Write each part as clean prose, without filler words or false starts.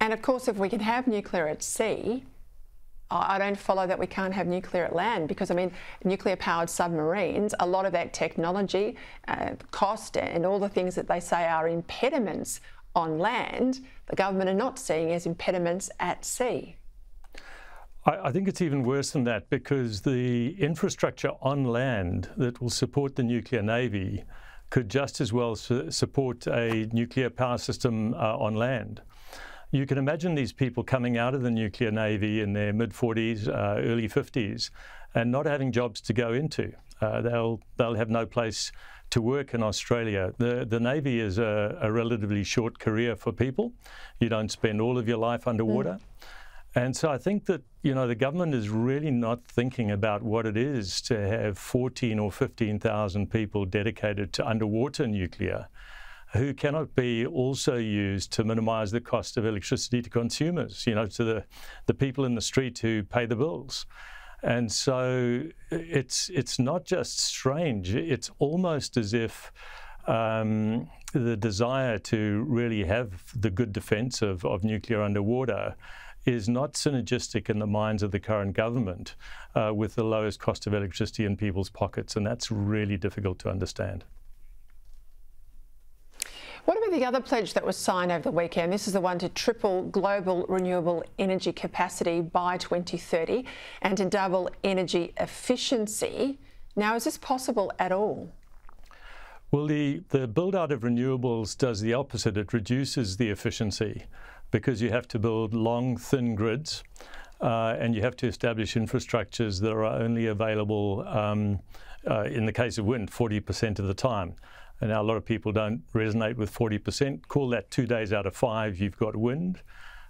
And of course, if we can have nuclear at sea, I don't follow that we can't have nuclear at land, because I mean, nuclear-powered submarines, a lot of that technology, cost and all the things that they say are impediments on land, the government are not seeing as impediments at sea. I think it's even worse than that, because the infrastructure on land that will support the nuclear navy could just as well support a nuclear power system on land. You can imagine these people coming out of the nuclear navy in their mid-40s, early 50s, and not having jobs to go into. They'll have no place to work in Australia. The navy is a relatively short career for people. You don't spend all of your life underwater. And so I think that, you know, the government is really not thinking about what it is to have 14 or 15,000 people dedicated to underwater nuclear, who cannot be also used to minimise the cost of electricity to consumers, you know, to the people in the street who pay the bills. And so it's not just strange, it's almost as if the desire to really have the good defence of nuclear underwater is not synergistic in the minds of the current government with the lowest cost of electricity in people's pockets, and that's really difficult to understand. What about the other pledge that was signed over the weekend? This is the one to triple global renewable energy capacity by 2030 and to double energy efficiency. Now, is this possible at all? Well, the build-out of renewables does the opposite. It reduces the efficiency because you have to build long, thin grids and you have to establish infrastructures that are only available, in the case of wind, 40% of the time. And now a lot of people don't resonate with 40%. Call that 2 days out of 5 you've got wind,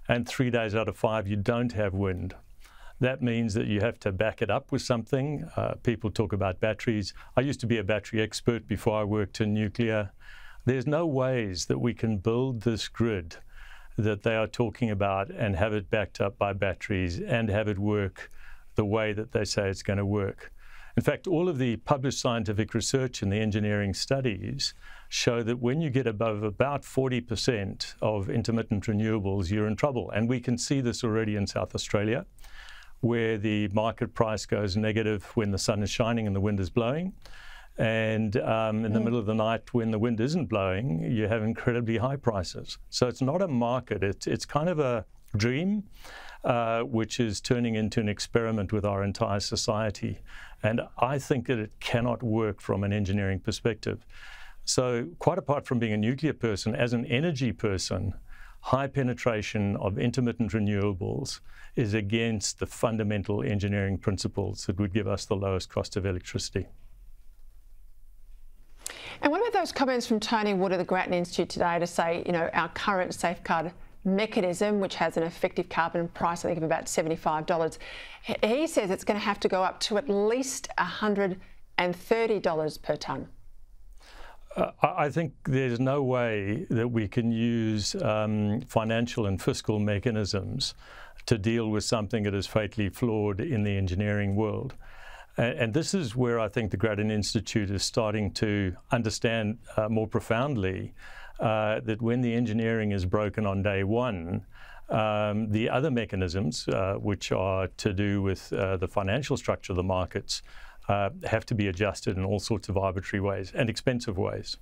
and 3 days out of 5 you don't have wind. That means that you have to back it up with something. People talk about batteries. I used to be a battery expert before I worked in nuclear. There's no ways that we can build this grid that they are talking about and have it backed up by batteries and have it work the way that they say it's going to work. In fact, all of the published scientific research and the engineering studies show that when you get above about 40% of intermittent renewables, you're in trouble. And we can see this already in South Australia, where the market price goes negative when the sun is shining and the wind is blowing. And in the middle of the night when the wind isn't blowing, you have incredibly high prices. So it's not a market, it's kind of a dream, which is turning into an experiment with our entire society. And I think that it cannot work from an engineering perspective. So quite apart from being a nuclear person, as an energy person, high penetration of intermittent renewables is against the fundamental engineering principles that would give us the lowest cost of electricity. And what about those comments from Tony Wood of the Grattan Institute today to say, you know, our current safeguard mechanism, which has an effective carbon price, I think, of about $75, he says it's going to have to go up to at least $130 per tonne. I think there's no way that we can use financial and fiscal mechanisms to deal with something that is fatally flawed in the engineering world. And this is where I think the Grattan Institute is starting to understand more profoundly that when the engineering is broken on day one, the other mechanisms, which are to do with the financial structure of the markets, have to be adjusted in all sorts of arbitrary ways and expensive ways.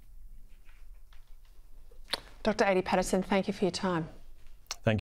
Dr Adi Paterson, thank you for your time.